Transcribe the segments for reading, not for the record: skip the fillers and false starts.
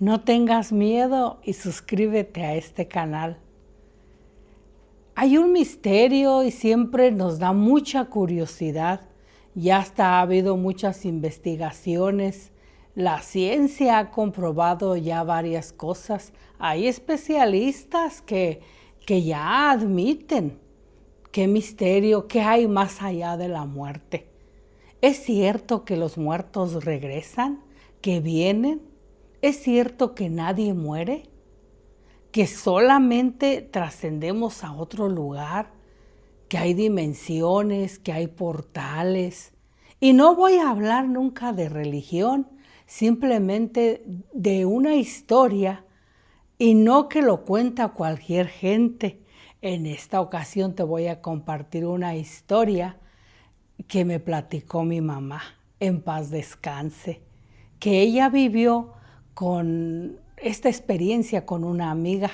No tengas miedo y suscríbete a este canal. Hay un misterio y siempre nos da mucha curiosidad. Ya hasta ha habido muchas investigaciones. La ciencia ha comprobado ya varias cosas. Hay especialistas que ya admiten qué misterio, qué hay más allá de la muerte. ¿Es cierto que los muertos regresan, que vienen? ¿Es cierto que nadie muere? ¿Que solamente trascendemos a otro lugar? ¿Que hay dimensiones, que hay portales? Y no voy a hablar nunca de religión, simplemente de una historia, y no que lo cuenta cualquier gente. En esta ocasión te voy a compartir una historia que me platicó mi mamá, en paz descanse, que ella vivió con esta experiencia con una amiga.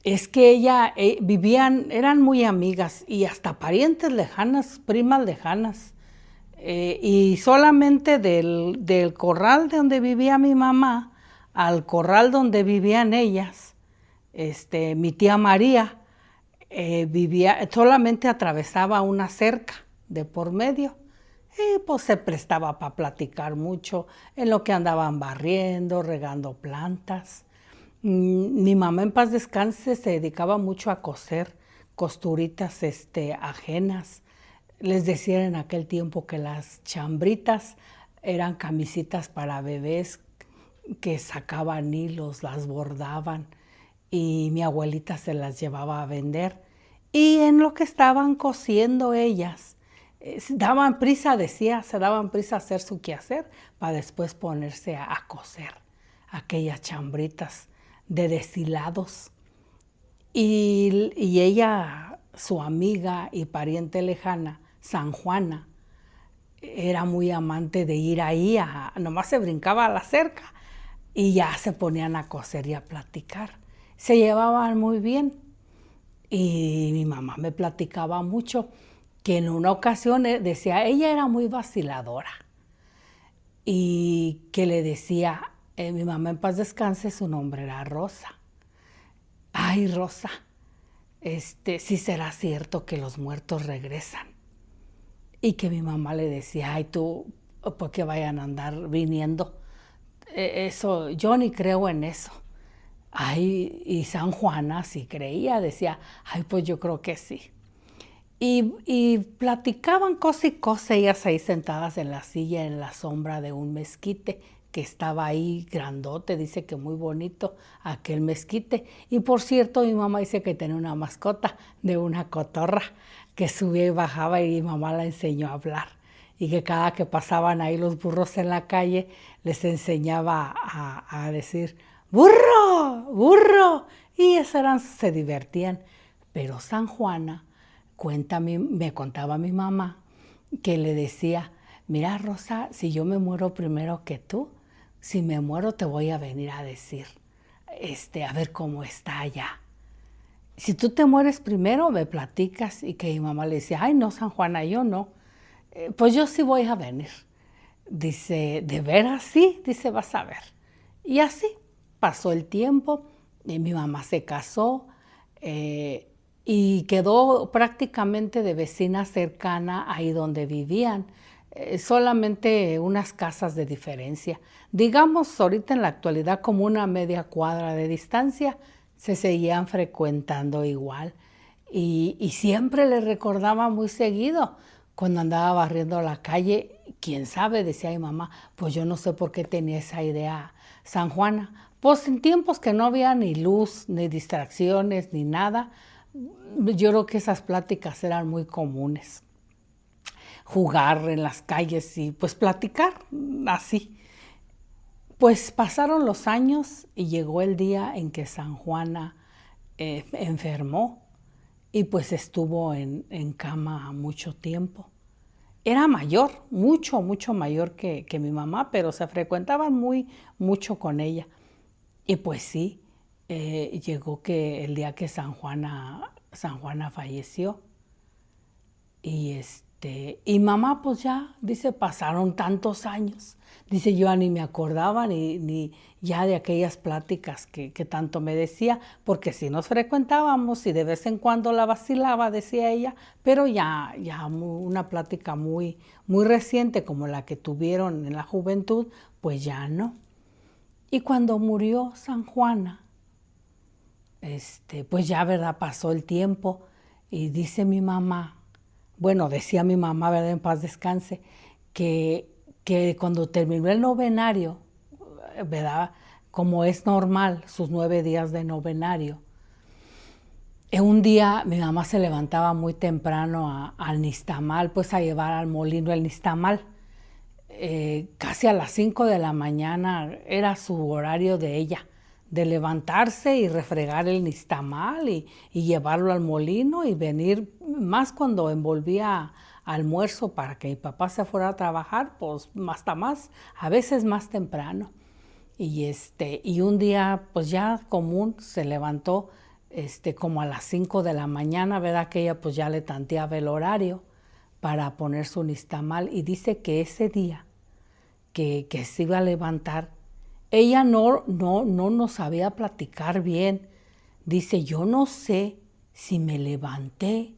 Es que ella eran muy amigas y hasta parientes lejanas, primas lejanas. Y solamente del corral de donde vivía mi mamá al corral donde vivían ellas, mi tía María solamente atravesaba una cerca de por medio. Y pues se prestaba para platicar mucho en lo que andaban barriendo, regando plantas. Mi mamá en paz descanse se dedicaba mucho a coser costuritas ajenas. Les decían en aquel tiempo que las chambritas eran camisitas para bebés que sacaban hilos, las bordaban y mi abuelita se las llevaba a vender. Y en lo que estaban cosiendo ellas, daban prisa, decía, se daban prisa a hacer su quehacer para después ponerse a coser aquellas chambritas de deshilados. Y ella, su amiga y pariente lejana, San Juana, era muy amante de ir ahí, nomás se brincaba a la cerca y ya se ponían a coser y a platicar. Se llevaban muy bien. Y mi mamá me platicaba mucho que en una ocasión decía, ella era muy vaciladora y que le decía, mi mamá en paz descanse, su nombre era Rosa. Ay, Rosa, sí será cierto que los muertos regresan. Y que mi mamá le decía, ay, tú, ¿por qué vayan a andar viniendo? Eso, yo ni creo en eso. Ay, y San Juana sí creía, decía, ay, pues yo creo que sí. Y platicaban cosa y cosa, ellas ahí sentadas en la silla en la sombra de un mezquite que estaba ahí grandote, dice que muy bonito aquel mezquite. Y por cierto, mi mamá dice que tenía una mascota de una cotorra que subía y bajaba y mi mamá la enseñó a hablar. Y que cada que pasaban ahí los burros en la calle, les enseñaba a decir, ¡burro! ¡Burro! Y eso se divertían. Pero San Juana me contaba mi mamá que le decía, mira Rosa, si yo me muero primero que tú, si me muero te voy a venir a decir, a ver cómo está allá. Si tú te mueres primero, me platicas. Y que mi mamá le decía, ay no, San Juana, yo no. Pues yo sí voy a venir. Dice, ¿de veras? Sí, dice, vas a ver. Y así pasó el tiempo, y mi mamá se casó, y quedó prácticamente de vecina cercana ahí donde vivían, solamente unas casas de diferencia. Digamos, ahorita en la actualidad como una media cuadra de distancia, se seguían frecuentando igual. Y siempre le recordaba muy seguido cuando andaba barriendo la calle, quién sabe, decía mi mamá, pues yo no sé por qué tenía esa idea San Juana. Pues en tiempos que no había ni luz, ni distracciones, ni nada, yo creo que esas pláticas eran muy comunes. Jugar en las calles y pues platicar así. Pues pasaron los años y llegó el día en que San Juana enfermó y pues estuvo en cama mucho tiempo. Era mayor, mucho, mucho mayor que mi mamá, pero se frecuentaban mucho con ella. Y pues sí, llegó que el día que San Juana falleció y Y mamá, pues ya, dice, pasaron tantos años. Dice, yo ni me acordaba ni ya de aquellas pláticas que tanto me decía, porque sí nos frecuentábamos y de vez en cuando la vacilaba, decía ella, pero ya una plática muy reciente como la que tuvieron en la juventud, pues ya no. Y cuando murió San Juana, pues ya, ¿verdad? Pasó el tiempo y dice mi mamá, bueno, decía mi mamá, ¿verdad? En paz descanse, que cuando terminó el novenario, ¿verdad? Como es normal, sus 9 días de novenario, un día mi mamá se levantaba muy temprano al nixtamal, pues a llevar al molino el nixtamal. Casi a las 5 de la mañana era su horario de ella, de levantarse y refregar el nixtamal y llevarlo al molino y venir, más cuando envolvía almuerzo para que mi papá se fuera a trabajar, pues hasta más, a veces más temprano. Y un día, pues ya común, se levantó como a las 5 de la mañana, ¿verdad? Que ella pues ya le tanteaba el horario para poner su nixtamal y dice que ese día que se iba a levantar, ella no nos sabía platicar bien. Dice, yo no sé si me levanté,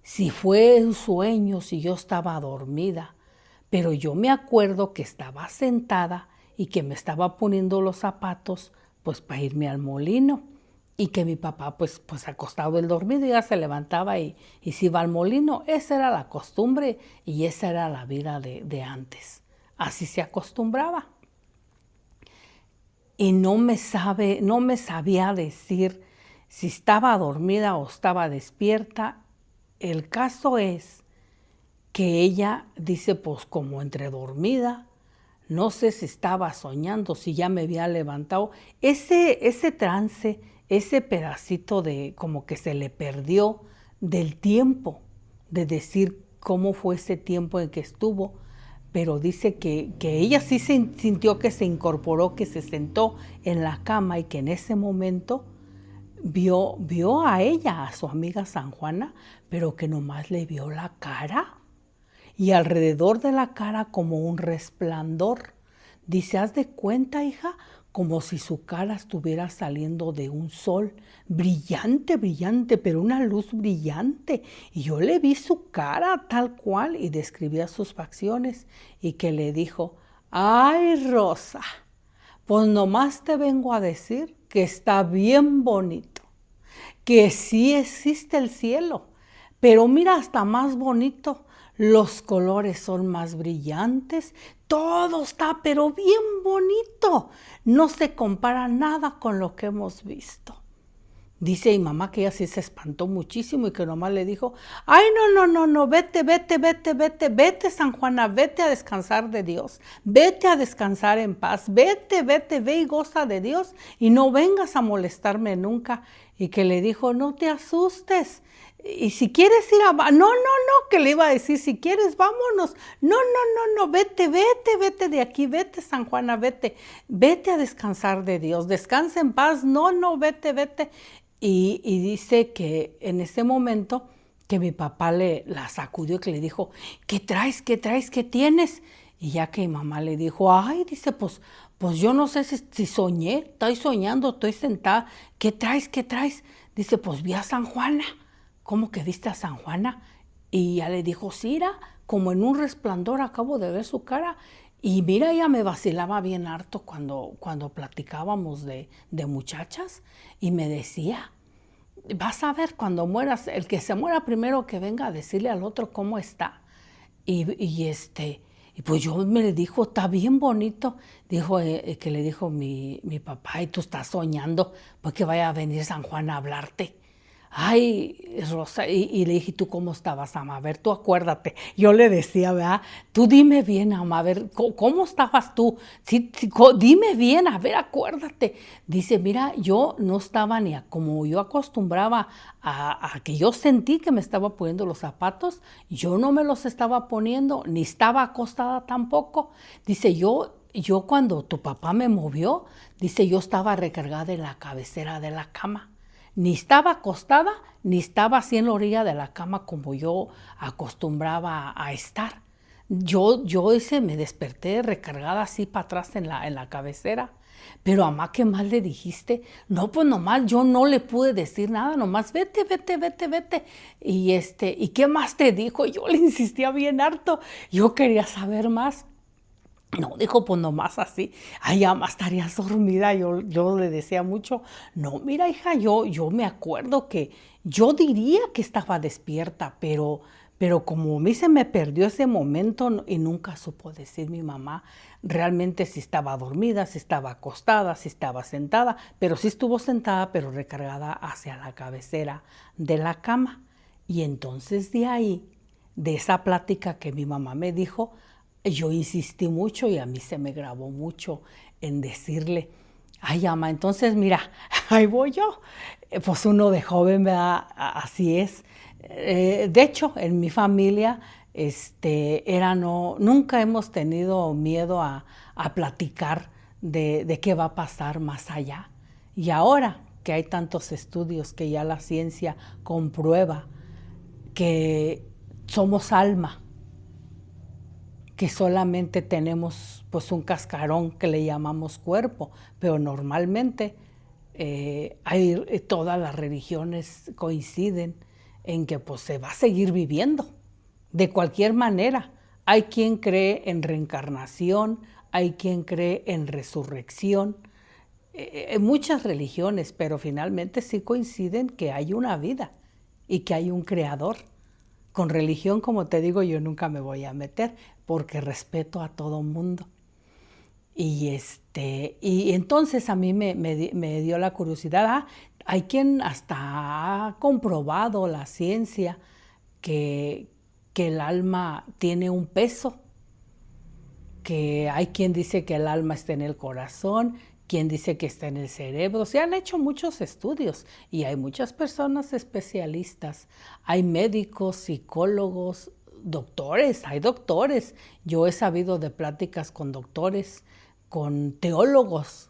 si fue un sueño, si yo estaba dormida, pero yo me acuerdo que estaba sentada y que me estaba poniendo los zapatos pues para irme al molino y que mi papá pues acostado el dormido ya se levantaba y se iba al molino. Esa era la costumbre y esa era la vida de antes. Así se acostumbraba. Y no me sabía decir si estaba dormida o estaba despierta. El caso es que ella dice, pues como entre dormida, no sé si estaba soñando, si ya me había levantado. Ese trance, ese pedacito de como que se le perdió del tiempo, de decir cómo fue ese tiempo en que estuvo, pero dice que ella sí se sintió que se incorporó, que se sentó en la cama y que en ese momento vio a ella, a su amiga San Juana, pero que nomás le vio la cara y alrededor de la cara como un resplandor. Dice, haz de cuenta, hija, como si su cara estuviera saliendo de un sol, brillante, brillante, pero una luz brillante. Y yo le vi su cara tal cual y describía sus facciones y que le dijo, ay, Rosa, pues nomás te vengo a decir que está bien bonito, que sí existe el cielo, pero mira, hasta más bonito, los colores son más brillantes, todo está pero bien bonito, no se compara nada con lo que hemos visto. Dice mi mamá que ella sí se espantó muchísimo y que nomás le dijo, ay, no, vete, San Juana, vete a descansar de Dios, vete a descansar en paz, vete, ve y goza de Dios y no vengas a molestarme nunca. Y que le dijo, no te asustes, y si quieres ir a... No, que le iba a decir, si quieres, vámonos. No, vete de aquí, vete, San Juana, vete a descansar de Dios, descansa en paz, no, vete. Y dice que en ese momento que mi papá la sacudió y que le dijo, ¿qué traes, qué tienes? Y ya que mi mamá le dijo, ay, dice, pues yo no sé si soñé, estoy soñando, estoy sentada, ¿qué traes? Dice, pues vi a San Juana. ¿Cómo que viste a San Juana? Y ya le dijo, sí, era como en un resplandor, acabo de ver su cara. Y mira, ella me vacilaba bien harto cuando platicábamos de muchachas y me decía, vas a ver cuando mueras, el que se muera primero que venga a decirle al otro cómo está. Y pues yo me le dijo, está bien bonito. Dijo, que le dijo mi papá, y tú estás soñando, pues que vaya a venir San Juan a hablarte. Ay, Rosa, y le dije, ¿tú cómo estabas, ama? A ver, tú acuérdate. Yo le decía, ¿verdad? Tú dime bien, ama, a ver, ¿cómo estabas tú? Sí, dime bien, a ver, acuérdate. Dice, mira, yo no estaba ni como yo acostumbraba a que yo sentí que me estaba poniendo los zapatos, yo no me los estaba poniendo, ni estaba acostada tampoco. Dice, yo cuando tu papá me movió, dice, yo estaba recargada en la cabecera de la cama. Ni estaba acostada, ni estaba así en la orilla de la cama como yo acostumbraba a estar. Yo me desperté recargada así para atrás en la cabecera. Pero mamá, ¿qué más le dijiste? No, pues nomás yo no le pude decir nada, nomás vete, vete, vete, vete. ¿Y qué más te dijo? Yo le insistía bien harto. Yo quería saber más. No, dijo, pues nomás así. Ay, mamá, estarías dormida. Yo le decía mucho, no, mira, hija, yo me acuerdo que yo diría que estaba despierta, pero como a mí se me perdió ese momento y nunca supo decir mi mamá realmente si estaba dormida, si estaba acostada, si estaba sentada, pero sí estuvo sentada, pero recargada hacia la cabecera de la cama. Y entonces de ahí, de esa plática que mi mamá me dijo, yo insistí mucho y a mí se me grabó mucho en decirle, ay, ama, entonces mira, ahí voy yo. Pues uno de joven, ¿verdad? Así es. De hecho, en mi familia, nunca hemos tenido miedo a platicar de qué va a pasar más allá. Y ahora que hay tantos estudios que ya la ciencia comprueba que somos alma, que solamente tenemos pues un cascarón que le llamamos cuerpo, pero normalmente todas las religiones coinciden en que pues se va a seguir viviendo de cualquier manera. Hay quien cree en reencarnación, hay quien cree en resurrección, en muchas religiones, pero finalmente sí coinciden que hay una vida y que hay un creador. Con religión, como te digo, yo nunca me voy a meter porque respeto a todo mundo. Y entonces a mí me dio la curiosidad. Hay quien hasta ha comprobado la ciencia que, que el alma tiene un peso, que hay quien dice que el alma está en el corazón, quien dice que está en el cerebro. Se han hecho muchos estudios y hay muchas personas especialistas. Hay médicos, psicólogos, doctores, hay doctores. Yo he sabido de pláticas con doctores, con teólogos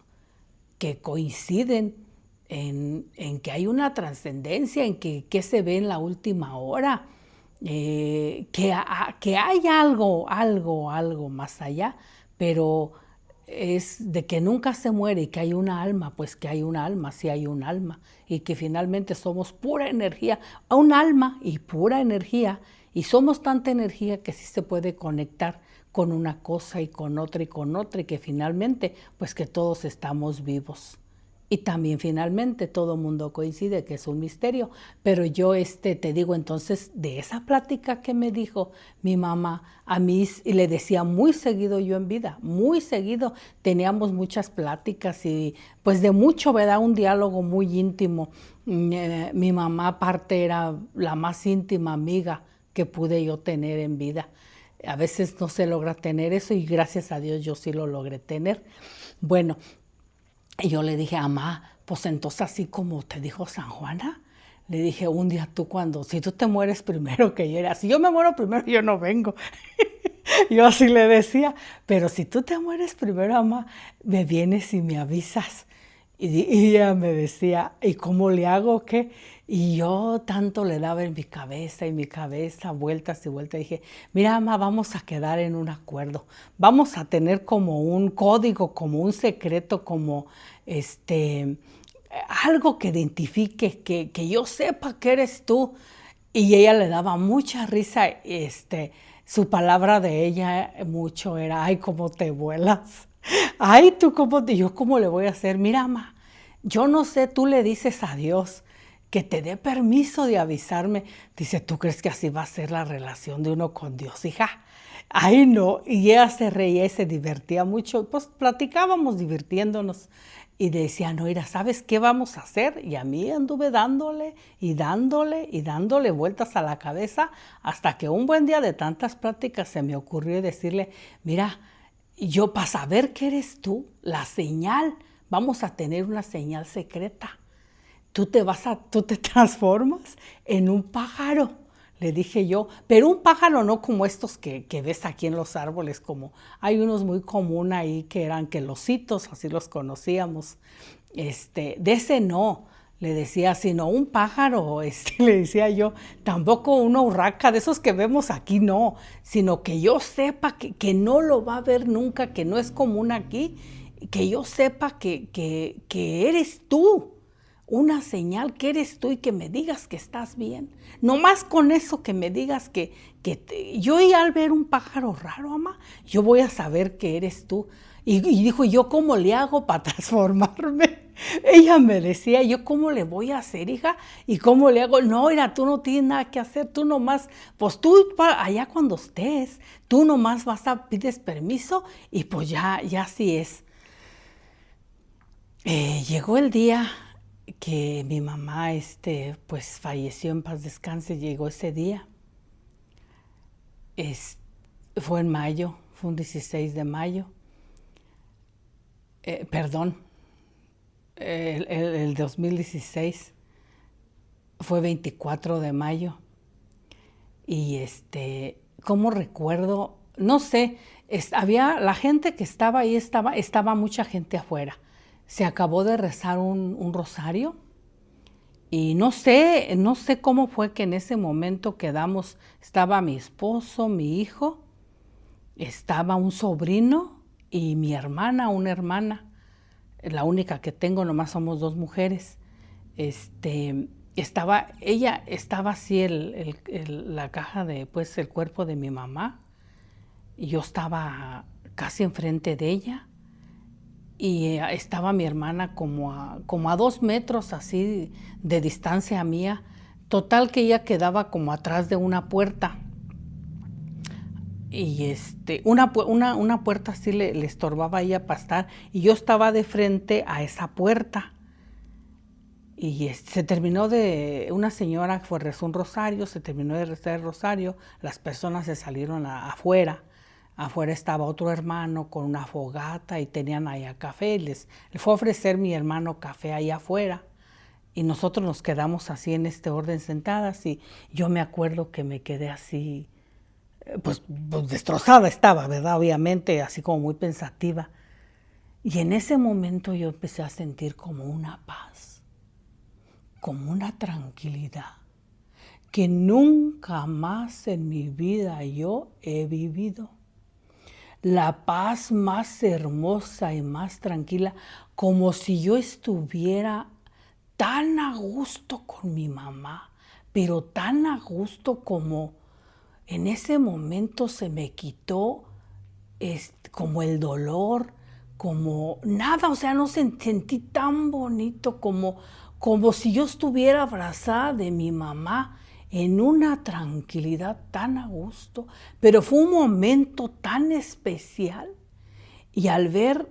que coinciden en que hay una trascendencia, en que se ve en la última hora, que hay algo más allá, pero es de que nunca se muere y que hay una alma, pues que hay una alma, sí hay un alma, y que finalmente somos pura energía, un alma y pura energía, y somos tanta energía que sí se puede conectar con una cosa y con otra, y que finalmente, pues que todos estamos vivos. Y también finalmente todo el mundo coincide que es un misterio. Pero yo te digo entonces, de esa plática que me dijo mi mamá a mí, y le decía muy seguido yo en vida, muy seguido, teníamos muchas pláticas y pues de mucho, ¿verdad? Un diálogo muy íntimo. Mi mamá aparte era la más íntima amiga que pude yo tener en vida. A veces no se logra tener eso y gracias a Dios yo sí lo logré tener. Bueno, y yo le dije, mamá, pues entonces así como te dijo San Juana, le dije, un día si tú te mueres primero que yo, si yo me muero primero, yo no vengo. Yo así le decía, pero si tú te mueres primero, mamá, me vienes y me avisas. Y ella me decía, ¿y cómo le hago qué? Y yo tanto le daba en mi cabeza, vueltas y vueltas. Dije, mira, mamá, vamos a quedar en un acuerdo. Vamos a tener como un código, como un secreto, como algo que identifique, que yo sepa que eres tú. Y ella le daba mucha risa, su palabra de ella mucho era, ay, cómo te vuelas. Ay, tú yo cómo le voy a hacer. Mira, ma, yo no sé, tú le dices a Dios que te dé permiso de avisarme. Dice, ¿tú crees que así va a ser la relación de uno con Dios, hija? Ay, no. Y ella se reía y se divertía mucho. Pues platicábamos divirtiéndonos. Y decía, no, mira, ¿sabes qué vamos a hacer? Y a mí anduve dándole y dándole y dándole vueltas a la cabeza hasta que un buen día de tantas pláticas se me ocurrió decirle, mira, yo para saber que eres tú, la señal, vamos a tener una señal secreta. Tú te transformas en un pájaro, le dije yo, pero un pájaro no como estos que ves aquí en los árboles, como hay unos muy comunes ahí que eran quelocitos, así los conocíamos. De ese no. Le decía, sino un pájaro, le decía yo, tampoco una urraca de esos que vemos aquí, no, sino que yo sepa que no lo va a ver nunca, que no es común aquí, que yo sepa que eres tú, una señal que eres tú y que me digas que estás bien. No más con eso que me digas yo y al ver un pájaro raro, mamá, yo voy a saber que eres tú. Y dijo, ¿yo cómo le hago para transformarme? Ella me decía, ¿yo cómo le voy a hacer, hija? ¿Y cómo le hago? No, mira, tú no tienes nada que hacer, tú nomás, pues tú allá cuando estés, tú nomás pides permiso y pues ya así es. Llegó el día que mi mamá, pues falleció, en paz descanse, llegó ese día. Fue en mayo, fue un 16 de mayo. Perdón, el 2016 fue 24 de mayo. Y ¿cómo recuerdo? No sé, había la gente que estaba ahí, estaba mucha gente afuera. Se acabó de rezar un rosario y no sé cómo fue que en ese momento estaba mi esposo, mi hijo, estaba un sobrino y mi hermana, una hermana, la única que tengo, nomás somos dos mujeres. Ella estaba así la caja de, pues, el cuerpo de mi mamá, y yo estaba casi enfrente de ella, y estaba mi hermana como a 2 metros así de distancia mía. Total que ella quedaba como atrás de una puerta. Y una puerta así le estorbaba a ella para estar, y yo estaba de frente a esa puerta. Y se terminó una señora rezó un rosario, se terminó de rezar el rosario, las personas se salieron afuera. Afuera estaba otro hermano con una fogata y tenían allá café. Le fue a ofrecer mi hermano café allá afuera. Y nosotros nos quedamos así en este orden sentadas, y yo me acuerdo que me quedé así, pues destrozada estaba, ¿verdad? Obviamente, así como muy pensativa. Y en ese momento yo empecé a sentir como una paz, como una tranquilidad que nunca más en mi vida yo he vivido. La paz más hermosa y más tranquila, como si yo estuviera tan a gusto con mi mamá, pero tan a gusto como en ese momento se me quitó como el dolor, como nada, o sea, no sentí tan bonito como si yo estuviera abrazada de mi mamá en una tranquilidad tan a gusto, pero fue un momento tan especial. Y al ver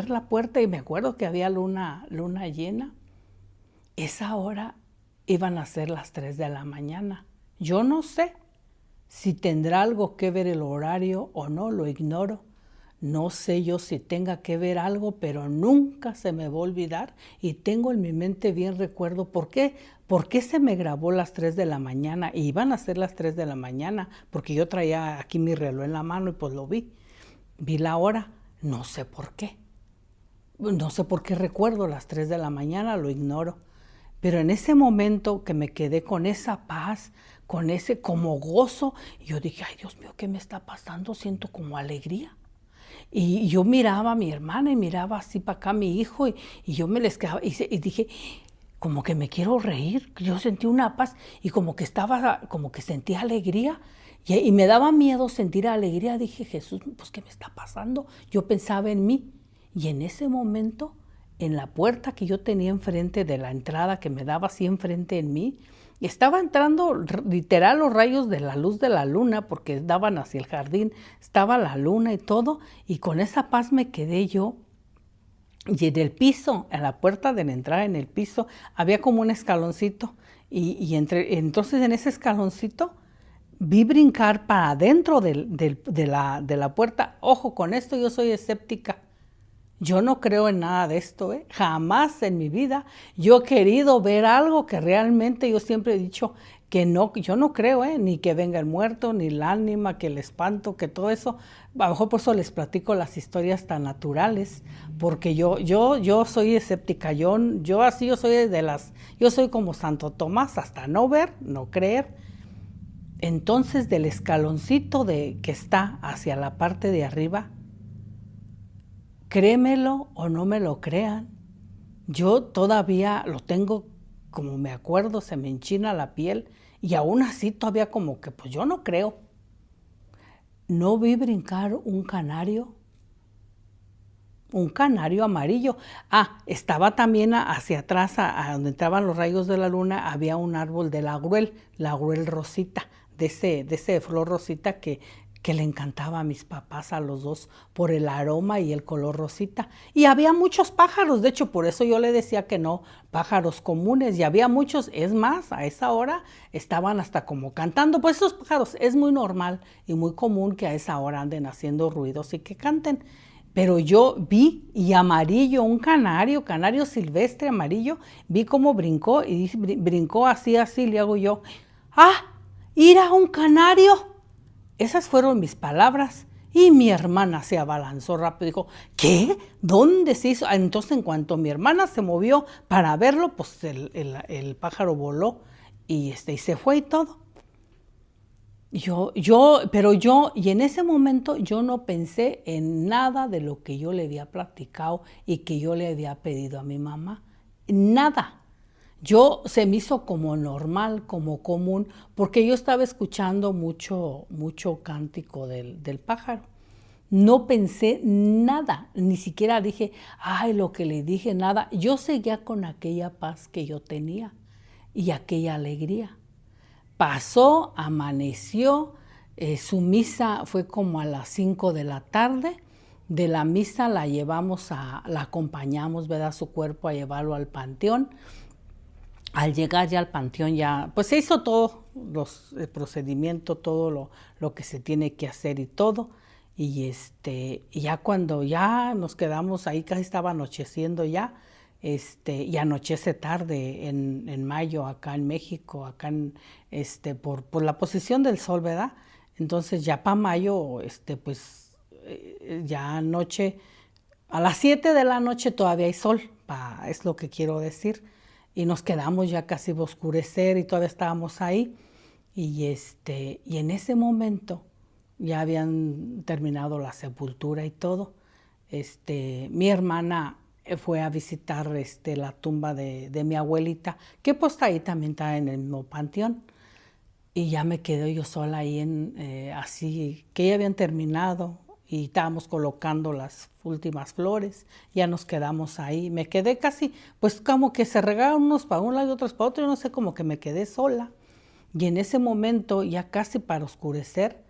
la puerta, y me acuerdo que había luna llena, esa hora iban a ser las 3 de la mañana. Yo no sé si tendrá algo que ver el horario o no, lo ignoro. No sé yo si tenga que ver algo, pero nunca se me va a olvidar, y tengo en mi mente bien recuerdo por qué se me grabó las 3 de la mañana, y iban a ser las 3 de la mañana, porque yo traía aquí mi reloj en la mano y pues lo vi la hora, no sé por qué. No sé por qué recuerdo las 3 de la mañana, lo ignoro. Pero en ese momento que me quedé con esa paz, con ese como gozo, yo dije, ay Dios mío, ¿qué me está pasando? Siento como alegría. Y yo miraba a mi hermana y miraba así para acá a mi hijo, y yo me les quedaba y dije, como que me quiero reír. Yo sentí una paz y como que sentía alegría, y me daba miedo sentir alegría. Dije, Jesús, pues ¿qué me está pasando? Yo pensaba en mí, y en ese momento, en la puerta que yo tenía enfrente de la entrada, que me daba así enfrente en mí, estaba entrando literal los rayos de la luz de la luna, porque daban hacia el jardín, estaba la luna y todo, y con esa paz me quedé yo. Y en el piso, en la puerta de la entrada, en el piso, había como un escaloncito, entonces en ese escaloncito vi brincar para adentro de la puerta. Ojo, con esto yo soy escéptica. Yo no creo en nada de esto, Jamás en mi vida yo he querido ver algo que realmente, yo siempre he dicho que no, yo no creo, ni que venga el muerto, ni el ánima, que el espanto, que todo eso. A lo mejor por eso les platico las historias tan naturales, porque yo soy escéptica, yo soy como Santo Tomás, hasta no ver, no creer. Entonces, del escaloncito que está hacia la parte de arriba, créemelo o no me lo crean, yo todavía lo tengo, como me acuerdo, se me enchina la piel, y aún así todavía como que pues yo no creo. No vi brincar un canario amarillo. Estaba también hacia atrás, a donde entraban los rayos de la luna, había un árbol de la laurel rosita, de ese flor rosita que le encantaba a mis papás, a los dos, por el aroma y el color rosita. Y había muchos pájaros, de hecho, por eso yo le decía que no, pájaros comunes, y había muchos, es más, a esa hora estaban hasta como cantando. Pues esos pájaros es muy normal y muy común que a esa hora anden haciendo ruidos y que canten. Pero yo vi, y amarillo, un canario silvestre amarillo, vi cómo brincó, y brincó así, le hago yo, ¡ah! ¡Ir un canario! Esas fueron mis palabras. Y mi hermana se abalanzó rápido y dijo, ¿qué? ¿Dónde se hizo? Entonces, en cuanto mi hermana se movió para verlo, pues el pájaro voló y se fue y todo. Y en ese momento yo no pensé en nada de lo que yo le había platicado y que yo le había pedido a mi mamá. Nada. Se me hizo como normal, como común, porque yo estaba escuchando mucho cántico del pájaro. No pensé nada, ni siquiera dije, ay, lo que le dije, nada. Yo seguía con aquella paz que yo tenía y aquella alegría. Pasó, amaneció, su misa fue como a las 5 de la tarde. De la misa la acompañamos, ¿verdad? Su cuerpo a llevarlo al panteón. Al llegar ya al panteón pues se hizo todo el procedimiento, todo lo que se tiene que hacer y todo. Y ya cuando ya nos quedamos ahí, casi estaba anocheciendo ya, y anochece tarde en mayo acá en México, por la posición del sol, ¿verdad? Entonces ya para mayo, pues ya anoche, a las 7 de la noche todavía hay sol, es lo que quiero decir. Y nos quedamos ya casi a oscurecer y todavía estábamos ahí. Y en ese momento ya habían terminado la sepultura y todo. Mi hermana fue a visitar la tumba de mi abuelita, que pues ahí también está en el mismo panteón. Y ya me quedé yo sola ahí así, que ya habían terminado y estábamos colocando las últimas flores, ya nos quedamos ahí. Me quedé casi, pues como que se regaron unos para un lado y otros para otro, yo no sé, como que me quedé sola. Y en ese momento, ya casi para oscurecer,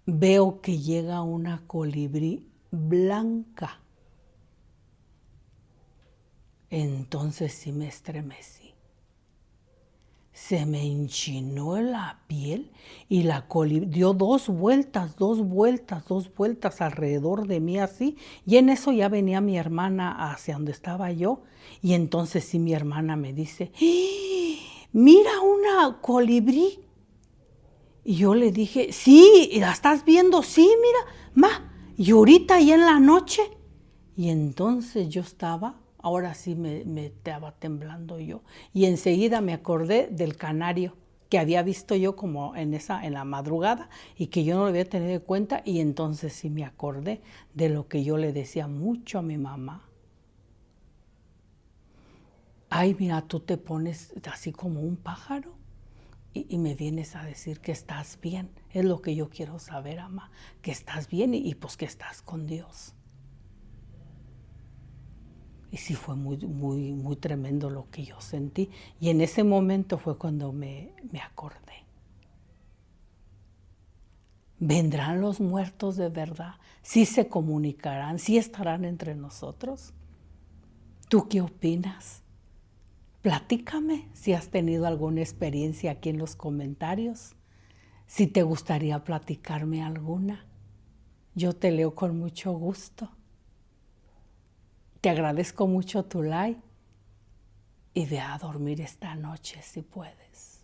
veo que llega una colibrí blanca. Entonces sí me estremecí. Se me enchinó la piel y la colibrí dio dos vueltas alrededor de mí así. Y en eso ya venía mi hermana hacia donde estaba yo. Y entonces sí mi hermana me dice, mira una colibrí. Y yo le dije, sí, ¿la estás viendo? Sí, mira, ma, y ahorita y en la noche. Y entonces yo ahora sí me estaba temblando yo. Y enseguida me acordé del canario que había visto yo como en la madrugada y que yo no lo había tenido en cuenta. Y entonces sí me acordé de lo que yo le decía mucho a mi mamá. Ay, mira, tú te pones así como un pájaro y me vienes a decir que estás bien. Es lo que yo quiero saber, ama, que estás bien y pues que estás con Dios. Y sí fue muy tremendo lo que yo sentí. Y en ese momento fue cuando me acordé. ¿Vendrán los muertos de verdad? ¿Sí se comunicarán? ¿Sí estarán entre nosotros? ¿Tú qué opinas? Platícame si has tenido alguna experiencia aquí en los comentarios. Si te gustaría platicarme alguna, yo te leo con mucho gusto. Te agradezco mucho tu like y ve a dormir esta noche si puedes.